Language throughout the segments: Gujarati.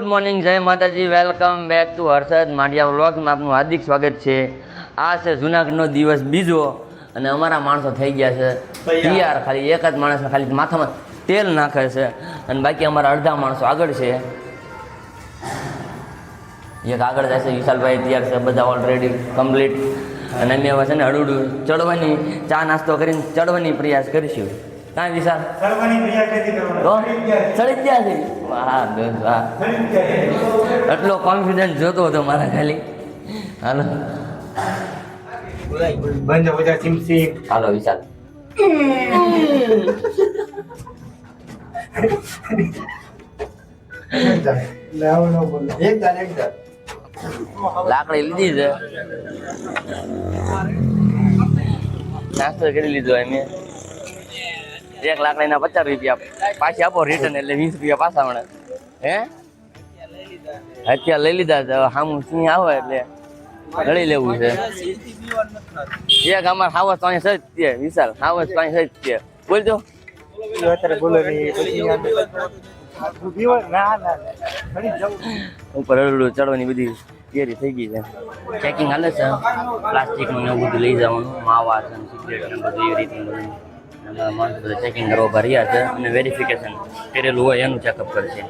મોર્નિંગ, જય માતાજી, welcome back to Harshad Madhiya વ્લોગ્સમાં આપનું હાર્દિક સ્વાગત છે. આ છે જુનાગઢનો દિવસ બીજો અને અમારા માણસો થઈ ગયા છે તૈયાર. ખાલી એક જ માણસ ખાલી માથામાં તેલ નાખે છે અને બાકી અમારા અડધા માણસો આગળ છે. એક આગળ જાય છે, વિશાલભાઈ તૈયાર છે, બધા ઓલરેડી કમ્પ્લીટ. અને અમે હવે છે ને હળુડું ચડવાની ચા નાસ્તો કરીને ચડવાની પ્રયાસ કરીશું. કાંઈ વિશાલ તો ચડી જ ગયા છે. વાહ દોસ્ત વાહ, એટલો કોન્ફિડન્સ જોતો હતો મારા ખાલી. હાલો હાલો વિશાલ. લાકડી લીધી છે, નાસ્તો કરી લીધો અમે. એક લાકડીના 50 રૂપિયા પાછી આપો રિટર્ન, એટલે 20 રૂપિયા પાછા મળે. હે અત્યારે લઈ લીધા છે, સામું સિંહ આવે એટલે લડી લેવું છે. એક અમારે હાવસ પાણી સજ છે વિશાલ, હાવસ પાણી સજ છે. બોલજો ઉપર હળવું ચડવાની બધી તૈયારી થઈ ગઈ છે. ચેકિંગ હાલે છે, પ્લાસ્ટિકનું ને એવું બધું લઈ જવાનું, માવા છે, સિગરેટ ને બધું એવી રીતનું બધું માણસો બધા ચેકિંગ કરવા ઉભા રહ્યા છે. અને વેરિફિકેશન કરેલું હોય એનું ચેકઅપ કરશે.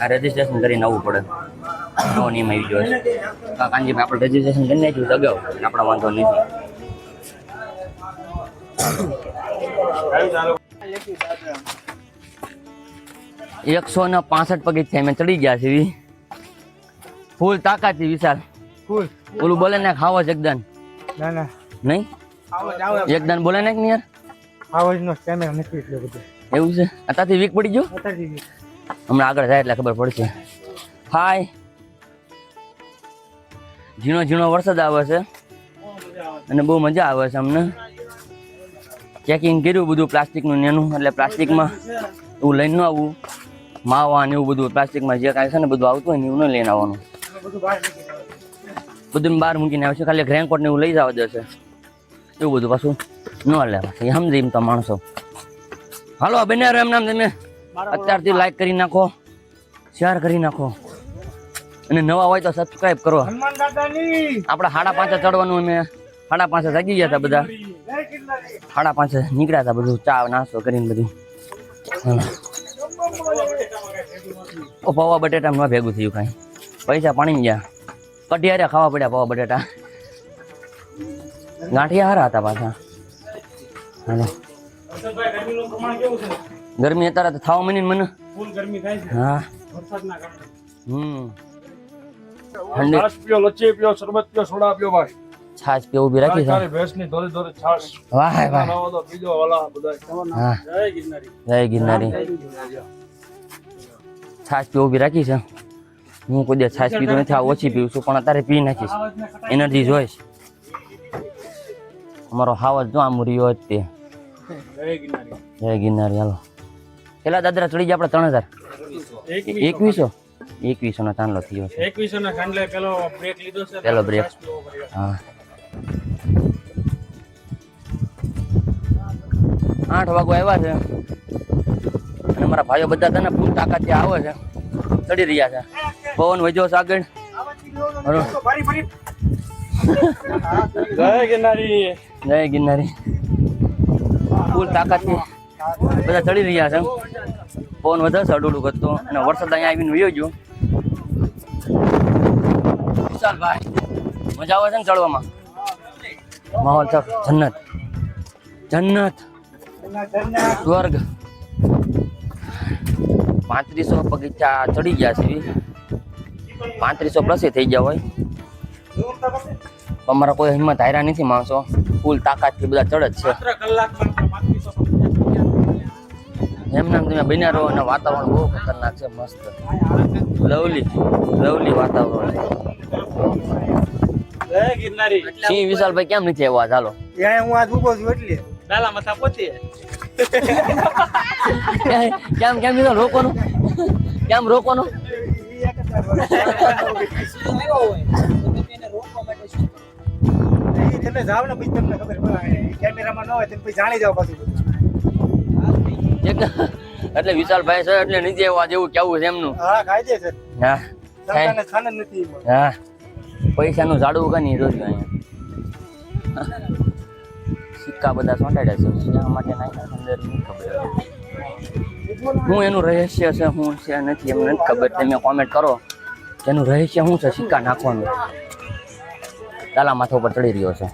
આ રજીસ્ટ્રેશન કરીને આવવું પડે, નવો નિયમ આવી ગયો છે. કાંજીભાઈ આપણે રજીસ્ટ્રેશન કરી નાખ્યું છે અગાઉ, આપણા વાંધો નથી. 165 પગથિયા અમે ચડી ગયા છે. ફૂલ તાકાત છે વિશાલ. ફૂલ ઓલું બોલે ને ખાવો જગદાન. ના ના નહીં, જગદાન બોલે ને યાર. આવાજનો સ્ટેમિના નથી એટલો બધો. એવું છે? અત્યારથી વીક પડી ગયો. હમણાં આગળ જાય એટલે ખબર પડશે. હાય, ઝીણો ઝીણો વરસાદ આવે છે અને બહુ મજા આવે છે અમને. ચેકિંગ કર્યું બધું પ્લાસ્ટિકનું નેનું, એટલે પ્લાસ્ટિકમાં એવું લઈને ન આવવું. માવા ને એવું બધું પ્લાસ્ટિકમાં જે કાંઈ છે ને બધું આવતું હોય ને એવું ન લઈને આવવાનું. બધું બહાર મૂકીને આવે છે, ખાલી રેનકોટ ને એવું લઈ જવા દેશે. એવું બધું પાછું ન લેવા સમજે એમ તો માણસો. હાલો બને એમ નામ તમે અત્યારથી લાઈક કરી નાખો, શેર કરી નાખો અને નવા હોય તો સબસ્ક્રાઈબ કરો. આપણે 5:30 ચડવાનું, અમે 5:30 જાગી ગયા હતા બધા. 5:30 નીકળ્યા હતા બધું ચા નાસ્તો કરીને બધું. પૌવા બટેટા ન ભેગું થયું કાંઈ, પૈસા પાણી ગયા. કઢિયારે ખાવા પડ્યા પૌવા બટેટા. ગાંઠિયા હારા હતા પાછા. હાલો, ગરમી અત્યારે તો થવા મની મને. હા છાશ પીઓ, લચ્છી પીઓ, શરબત પીઓ, સોડા પીઓ ભાઈ. છાશ પીઓ ઉભી રાખી છે. ભેંસની ધોરી ધોરી છાશ. વાહ વાહ, પીજો વાલા બધા. હા જય ગિરનારી, જય ગિરનારી. છાશ પીઓ ઉભી રાખી છે. હું કોઈ દે છાશ પીતો નથી, આ ઓછી પીવું છું, પણ અત્યારે પી નાખીશ, એનર્જી જોઈશ. અમારો હાવસ જો આમ રહ્યો જ તે. જય ગિરનારી. હાલો પેલા દાદરા ચડી ગયા આપણે 3000 2100 નો ચાંદલો થયો છે. 2100 ના ચાંદલે પેલો બ્રેક લીધો છે. પેલો બ્રેક. હા 8 વાગો આવ્યા છે અને અમારા ભાઈઓ બધા છે ને ફૂલ તાકાત આવે છે, ચડી રહ્યા છે. પવન વજ્યો છે આગળ. જય ગિરનારી, જય ગિરનારી. ફૂલ તાકાતથી બધા ચડી રહ્યા છે. પવન વધારે છે અડુડું કરતો અને વરસાદ અહીંયા આવીને વયો ગયો. વિશાલભાઈ મજા આવે છે ને ચડવામાં? માહોલ છે જન્નત, જન્નત, સ્વર્ગ. 3500 પગથિયા ચડી ગયા છે. 3500 પ્લસ થઈ ગયા હોય. અમારા કોઈ હિંમત હાર્યા નથી માણસો, ફૂલ તાકાતથી બધા ચડે જ છે. એમ નામ તમે બન્યા રહો અને વાતાવરણ બહુ ખતરનાક છે, મસ્ત લવલી લવલી વાતાવરણ. સિંહ વિશાલભાઈ કેમ નથી આવ્યા? ચાલો હું આજ ઉભો છું એટલે ડાલા માથા પહોંચી. કેમ કેમ વિશાલ રોકવાનું? કેમ રોકવાનું? તમે જાવ ને પછી તમને ખબર પડે. કેમેરામાં ન હોય તો પછી જાણી જાવ પાછું. એટલે વિશાલભાઈ છે એટલે નીચે આવવા જેવું કેવું છે એમનું. હા કાયદે છે. હા જનતાને ખાન જ નથી એમાં. હા પૈસાનું ઝાડવું કાં નહીં રોજ અહીંયા સિક્કા બધા ચોંટાડ્યા છે શા માટે નાખ્યા છે અંદર નથી ખબર હું એનું રહસ્ય છે હું છે નથી એમ નથી ખબર તમે કોમેન્ટ કરો એનું રહસ્ય શું છે સિક્કા નાખવાનું તાલા માથા ઉપર ચડી રહ્યો છે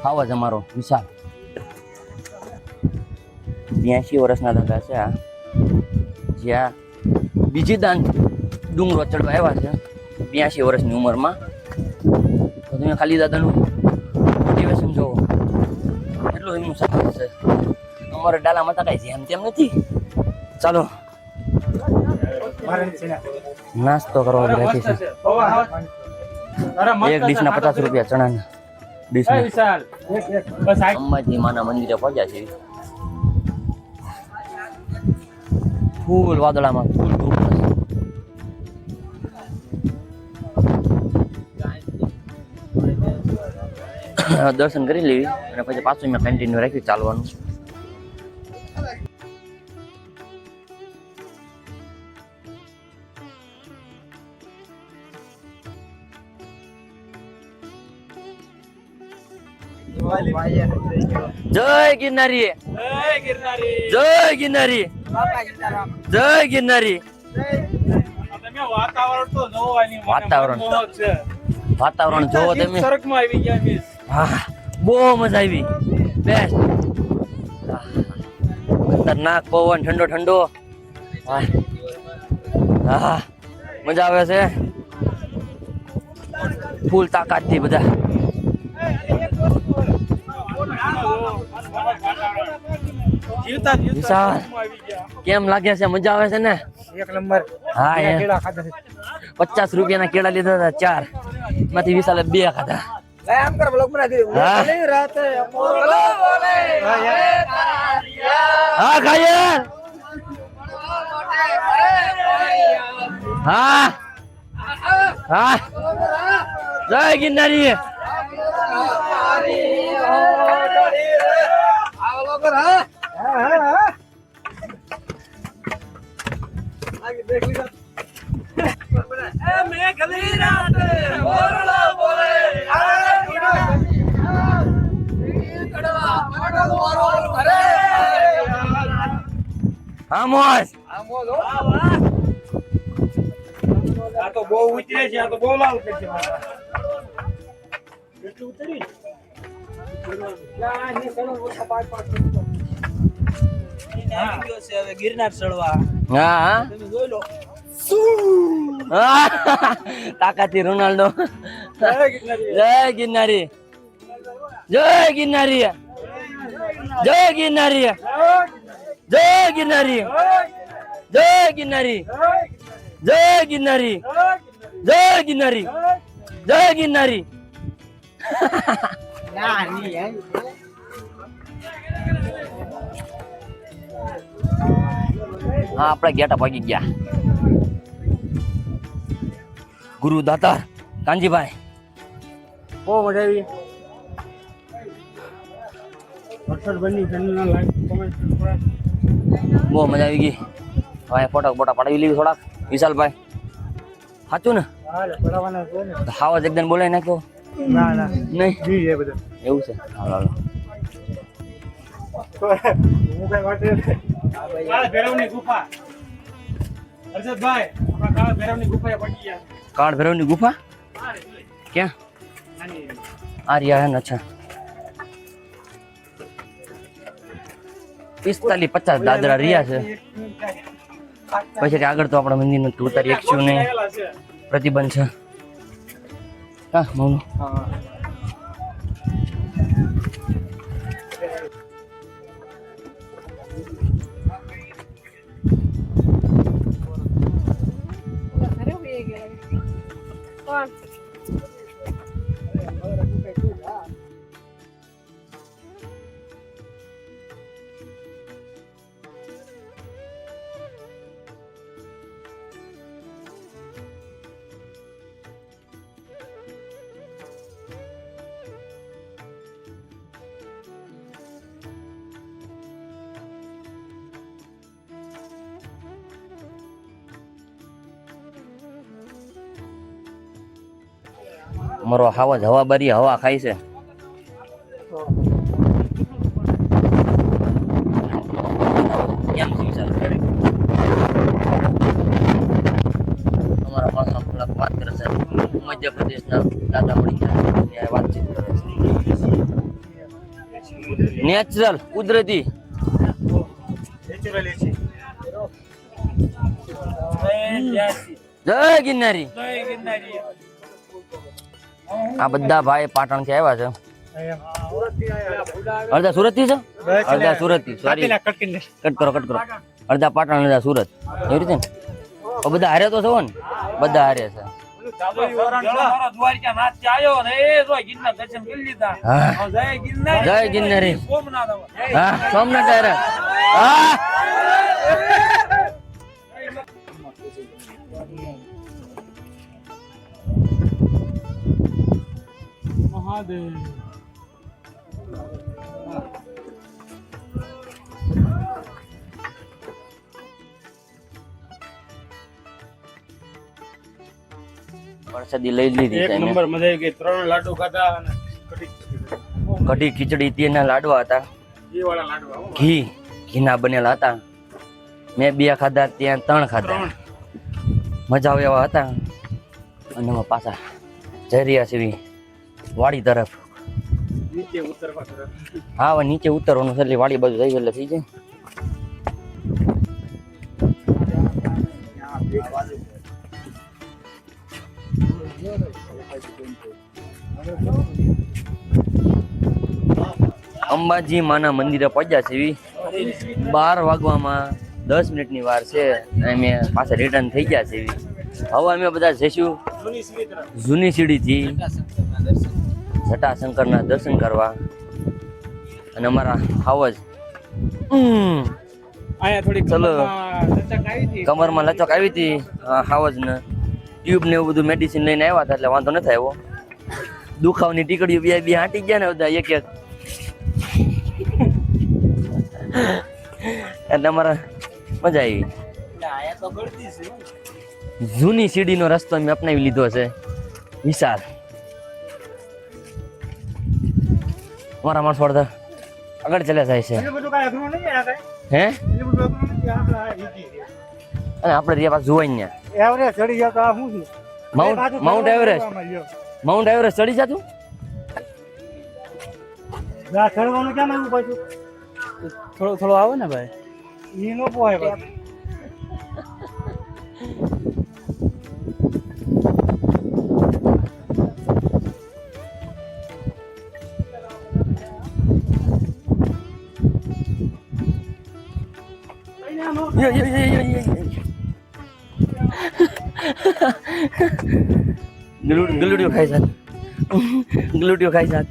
આવો જ અમારો વિશાલ 82 વર્ષના દાદા છે આ જ્યાં બીજી દાન ડુંગરો ચડવા આવ્યા છે 82 વર્ષની ઉંમરમાં તો તમે ખાલી દાદાનું મોટિવેશન જોવો એટલું એમનું સારું છે અમારે ડાલા માતા કઈ જેમ તેમ નથી ચાલો મારે નથી ને. નાસ્તો કરવા રાખી છે એક ડીશના 50 રૂપિયા ચણાના ડીશના બસ આ અંબાજી માના મંદિરે પહોંચ્યા છે ફૂલ વાદળામાં ફૂલ ધૂપ દર્શન કરી લેવી અને પછી પાછું મેં કન્ટિન્યુ રાખ્યું ચાલવાનું જય ગિરનારી જય ગિરનારી જય ગિરનારી તમે વાતાવરણ તો જોવાની મને વાતાવરણ. મનમોહક છે. વાતાવરણ જોવો તમે સ્વર્ગમાં આવી ગયા મિસ. હા બહુ મજા આવી બેસ્ટ ખતરનાક પવન ઠંડો ઠંડો હા હા મજા આવે છે ફૂલ તાકાતથી બધા જીવતા જીવતા વિશાલ. સ્વર્ગમાં આવી ગયા. કેમ લાગે છે મજા આવે છે ને એક નંબર હા એના એમ કેળા ખાધા છે. 50 રૂપિયાના કેળા લીધા હતા 4 માંથી વિશાલે 2 ખાધા આમ કર બ્લોગ બના દે. હા. નહીં રાતે બોલો બોલે. હા યાર. હા ખાયર હા હા જય ગિરનારી હા, હા, હા. આગે દેખ લીધા. એ મેઘલી રાતે બોલો બોલે. હા મોસ આ તો બહુ ઉતરે છે આ તો બહુ લાલ કરશે મારા. એટલું ઉતરી યા ની સનો ઓછા 5 ગિરનાર ચડવા હા હા તમે જોઈ લો. તાકાતી રોનાલ્ડો જય ગિરનારી. જય ગિરનારી જય ગિરનારી જય ગિરનારી જય ગિરનારી જય ગિરનારી જય ગિરનારી જય ગિરનારી જય ગિરનારી હા આપણે ગેટા ભાગી ગયા ગુરુ દાતાર કાંજીભાઈ બહુ મજા આવી. હર્ષદભાઈની ચેનલના લાઈક કોમેન્ટ કરો. બહુ મજા આવી ગઈ હવે ફોટા બોટા પડાવી લેવી થોડાક વિશાલભાઈ સાચું ને હા ચડાવવાના છે ને. હાવજ એકદમ બોલાવી નાખ્યો ના ના નહીં જી છે બધા. એવું છે હાલો હાલો હું કઈ વાટે કાળા ભૈરવની ગુફા. હર્ષદભાઈ આપણા કાળા ભૈરવની ગુફાએ પહોંચી ગયા. કાળ ભૈરવની ગુફા ક્યાં નાની આ રહ્યા હે ને અચ્છા 45-50 દાદરા રહ્યા છે પછી આગળ તો આપણા મંદિરનું તો ઉતારી એકશું નહીં આવેલા છે. પ્રતિબંધ છે હા મૌનો હા અમારો હાવજ હવા બારી હવા ખાય છે. કેમ છે વિશાલ? અમારા પાસમાં થોડાક વાત કરે છે. મધ્યપ્રદેશના દાદા મળી ગયા છે, વાતચીત કરે છે. નેચરલ કુદરતી નેચરલ છે. જય ગિરનારી. આ બધા ભાઈ પાટણ થી આવ્યા છે. અડધા સુરત થી છે, અડધા સુરત થી. સોરી, કટ કરો. અડધા પાટણ, અડધા સુરત, એવી રીતે ને. બધા હારે તો છો ને? બધા હારે છે. જય ગિરનારી. હા, સોમનાથ ડાયરેક્ટ. હા, વરસાદી લઈ લીધી એક છે નંબર મજા આવી ગઈ. 3 લાડુ ખાધા અને કઢી ખીચડી તેના લાડવા હતા. ઘી વાળા લાડવા. ઘીના બનેલા હતા. મેં 2 ખાધા, ત્યાં 3 ખાધા. મજા આવે એવા હતા. અને અમે પાછા જઈ રહ્યા છીએ વાડી તરફ. નીચે ઉતરવા તરફ. હા, હવે નીચે ઉતરવાનું છે એટલે વાડી બાજુ જઈ એટલે થઈ જાય. અંબાજી માના મંદિરે પહોંચ્યા છે. 12 વાગવામાં 10 મિનિટની વાર છે. અમે પાછા રિટર્ન થઈ ગયા છે. હવે અમે બધા જઈશું જૂની સીડીથી જટાશંકરના દર્શન કરવા. અને અમારા હાવજ આયા થોડી ચલો. લચક આવી હતી. કમરમાં લચક આવી હતી હાવજને. ટ્યુબ ને એવું બધું મેડિસિન લઈને આવ્યા હતા એટલે વાંધો નથી આવ્યો. દુખાવાની ટીકડીઓ બે હાંટી ગયા ને બધા એક એટલે અમારે મજા આવી. જૂની સીડીનો રસ્તો મેં અપનાવી લીધો છે. વિશાલ અમારા માણસો અડધા આગળ ચાલ્યા જાય છે. એટલું બધું કાંઈ અઘરું નહીં આ કાંઈ. હે, એટલું બધું અઘરું નથી. આપણે આ easy છે. અને આપણે ત્યાં પાછું જોવાય ને એવરેજ ચડી ગયા તો આ શું છે? Mount Everest. માઉન્ટ એવરેસ્ટ ચડી જતું. આ ચડવાનું કેમ આવ્યું પાછું? થોડો આવે ને ભાઈ. ઈ નો પોહાય પાછું. ગલુડિયો ખાઈ જાત. ગલુડિયો ખાઈ જાત.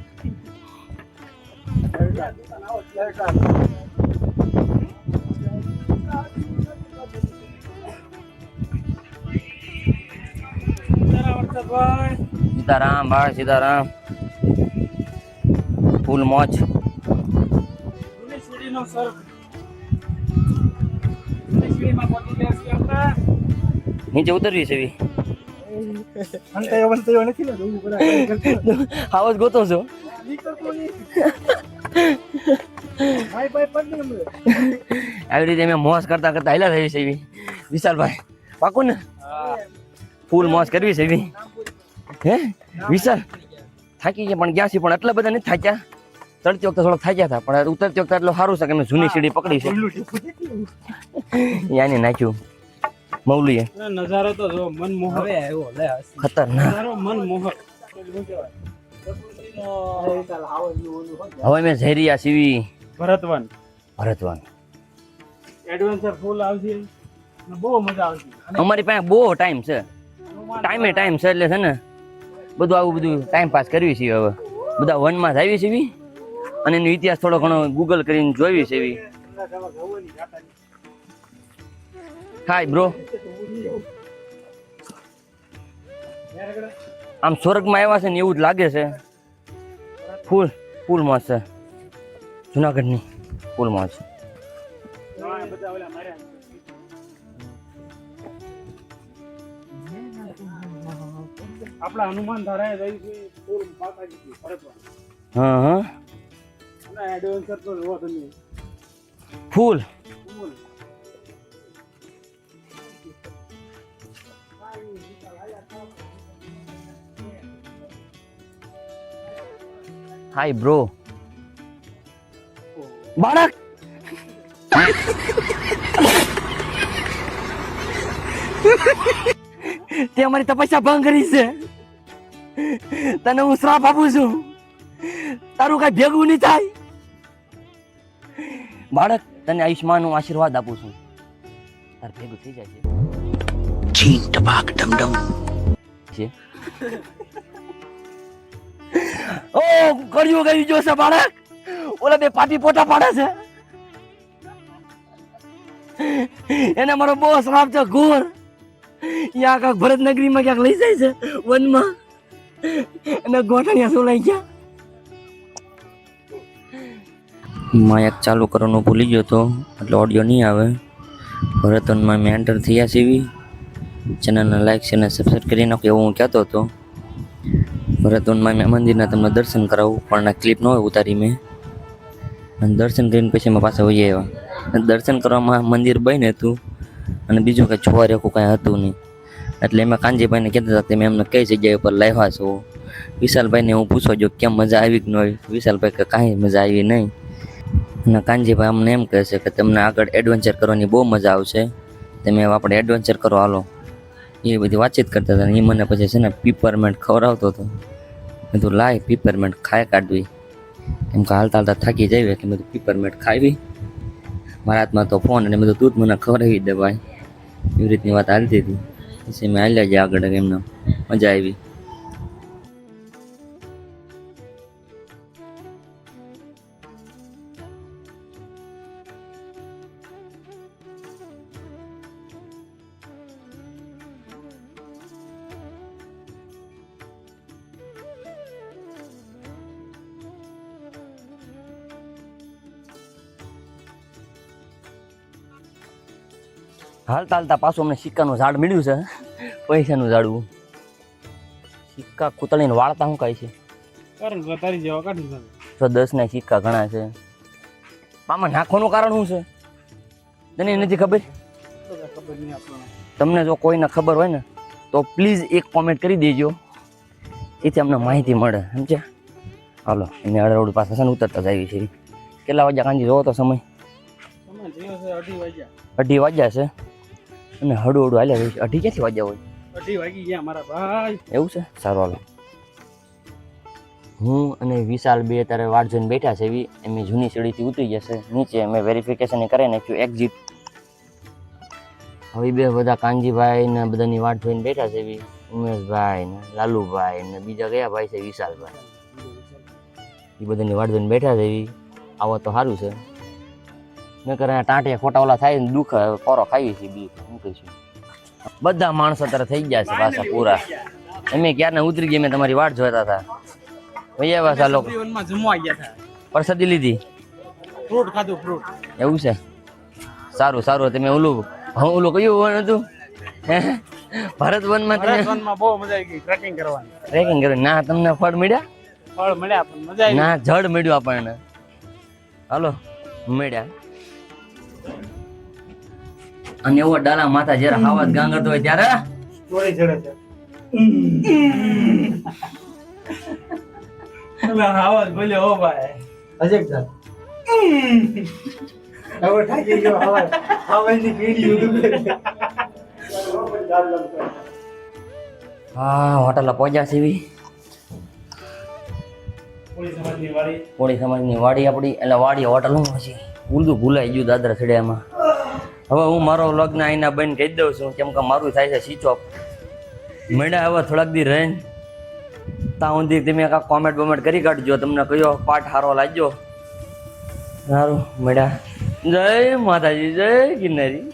સીતારામ ભાઈ, સીતારામ. ફૂલ મોજ. નીચે ઉતરવી છે. અંતયો નથી ને જોવું પડે. હાવજ ગોતો છો. નીકળતો નહીં. ભાઈ પડ ને મને. આવી રીતે અમે મોજ કરતા કરતા હાલ્યા થઈ છે. વિશાલભાઈ પાકું ને? ફૂલ મોજ કરવી છે. હે વિશાલ થાકી ગયા પણ ગયા છે, પણ એટલા બધા નથી થાક્યા. ચડતી વખતે થોડોક થાક્યા હતા, પણ ઉતરતી વખતે એટલું સારું છે કે અમે જૂની સીડી પકડી છે. યાને નાખ્યું મૌલીએ. નજારો તો જો મનમોહક. હવે આવ્યો લે ખતરનાક. નજારો મનમોહક. હવે અમે જઈ રહ્યા છીએ ભરતવન. એડવેન્ચર ફૂલ આવશે ને બહુ મજા આવશે. અમારી પાસે બહુ ટાઈમ છે. ટાઈમે ટાઈમ છે એટલે છે ને બધું આવું બધું ટાઈમ પાસ કરવી છે. હવે બધા વનમાં જ આવી છે અને એનો ઇતિહાસ થોડો ઘણો ગૂગલ કરીને જોઈ છે. Hi bro. આમ સ્વર્ગમાં આવ્યા છે ને એવું જ લાગે છે. ફૂલ મોજ છે. જુનાગઢની ફૂલ મોજ. આપણા હનુમાન ધારા રહી છે ફૂલ માતાજી ભરતવા હા હા અને એડવેન્ચર તો જોવા તમે ફૂલ ફૂલ હાય બ્રો બાળક તે અમારી તપસ્યા ભંગ કરી છે તને હું શ્રાપ આપું છું તારું કઈ ભેગું નહીં થાય બાળક તને આયુષ્માન હું આશીર્વાદ આપું છું તાર ભેગું થઈ જાય છે ઓ કર્યું ગયું જો છે બાળક ઓલા બે પાટી પોટા પાડે છે એને મારો બહુ શ્રાપ છે ઘોર યા કાંક ભરતનગરીમાં ક્યાંક લઈ જાય છે વનમાં અને ગોઠણિયા સોલાઈ ગયા માયક ચાલુ કરવાનું ભૂલી ગયો તો એટલે ઓડિયો નહીં આવે ભરતવનમાં મેં એન્ટર થયા સીવી ચેનલને લાઈક છે અને સબસ્ક્રાઈબ કરી નાખો એવું હું કહેતો હતો ભરતવનમાં મેં મંદિરના તમને દર્શન કરાવું પણ આ ક્લિપ ન હોય ઉતારી મેં અને દર્શન કરીને પછી મેં પાછા વહી આવ્યા દર્શન કરવામાં મંદિર બંધ હતું અને બીજું કંઈ જોવા રેખું કાંઈ હતું નહીં એટલે એમાં કાનજીભાઈને કહેતા હતા તમે એમને કઈ જગ્યાએ ઉપર લાવ્યા છો વિશાલભાઈને હું પૂછવા જો કેમ મજા આવી કે ન આવી વિશાલભાઈ કે કાંઈ મજા આવી નહીં અને કાનજીભાઈ અમને એમ કહે છે કે તમને આગળ એડવેન્ચર કરવાની બહુ મજા આવશે તમે આપણે એડવેન્ચર કરો હાલો એ બધી વાતચીત કરતા હતા એ મને પછી છે ને પીપરમેન્ટ ખવડાવતો હતો બધું લાય પીપરમેન્ટ ખાઈ કાઢવી કેમ કે હાલતા હાલતા થાકી જાય એટલે બધું પીપરમેન્ટ ખાવી મારા હાથમાં તો ફોન અને બધું દૂધ મને ખવડાવી દે ભાઈ એવી રીતની વાત હાલતી હતી પછી મેં હાલ્યા ગયા આગળ એમને મજા આવી હાલતા હાલતા પાછું અમને સિક્કાનું ઝાડ મળ્યું છે પૈસાનું ઝાડવું સિક્કા કૂતળીને વાળતા શું કાંઈ છે કારણ કે તારી જેવા કાઢી દે 10ના સિક્કા ઘણા છે આમાં નાખવાનું કારણ શું છે તને નથી ખબર ખબર નહીં આપણને તમને જો કોઈને ખબર હોય ને તો પ્લીઝ એક કોમેન્ટ કરી દેજો જેથી અમને માહિતી મળે સમજ્યા હાલો એને અડરોડ પાસે છે ને ઉતરતા જ આવી છે કેટલા વાગ્યા કાંજી જોવો તો સમય સમય થયો છે 2:30 વાગ્યા 2:30 વાગ્યા છે અને હળું હળું હાલ્યા છે 2:30 ક્યાંથી વાગ્યા હોય 2:30 વાગી ગયા મારા ભાઈ એવું છે સારું હાલો હું અને વિશાલ બે અત્યારે વાટ જોઈને બેઠા છે એવી એમ જૂની સીડીથી ઉતરી જશે નીચે મેં વેરિફિકેશન કરી નાખ્યું એક્ઝિટ હવે બે બધા કાનજીભાઈ ને બધાની વાટ જોઈને બેઠા છે એવી ઉમેશભાઈ ને લાલુભાઈ ને બીજા કયા ભાઈ છે વિશાલભાઈ એ બધાની વાટ જોઈને બેઠા છે એવી આવો તો સારું છે મેં કરે ટાંટિયા ખોટા ઓલા થાય ને દુઃખ કોરો ખાવી છે બીજું શું કહીશું બધા માણસો અત્યારે થઈ ગયા છે પાછા પૂરા અમે ક્યારના ઉતરી ગયા મેં તમારી વાટ જોતા હતા ભૈયા પાછા લોકો વનમાં જમવા ગયા હતા પ્રસાદી લીધી ફ્રૂટ ખાધું ફ્રૂટ એવું છે સારું સારું તમે ઓલું કયું વન હતું ભારત વનમાં તમે વનમાં બહુ મજા આવી ગઈ ટ્રેકિંગ કરવાની ટ્રેકિંગ કર્યું ના તમને ફળ મળ્યા ફળ મળ્યા પણ મજા આવી ના જડ મળ્યું આપણને હાલો મળ્યા અને એવો ડાલા માથા જયારે હાવત ગાંગરતો હોય ત્યારે ચોરી ચડે છે આવાજ બોલ્યો હો ભાઈ અજય જા હવે થાકી ગયો હવાની પીડી ઉડે હા હોટલ પહોંચ્યા છે કોળી સમાજની વાડી આપણી એટલે વાડી હોટલ હું પછી ઉર્દુ ભૂલાઈ ગયું દાદરા છેડ્યામાં હવે હું મારો લગ્ન અહીંના બંધ કહી દઉં છું કેમ કે મારું થાય છે સ્વિચ ઓફ મળ્યા હવે થોડાક દી રહીને ત્યાં સુધી તમે કાંઈક કોમેન્ટ બોમેન્ટ કરી કાઢજો તમને કયો પાઠ સારો લાગ્યો સારું મળ્યા જય માતાજી જય ગિરનારી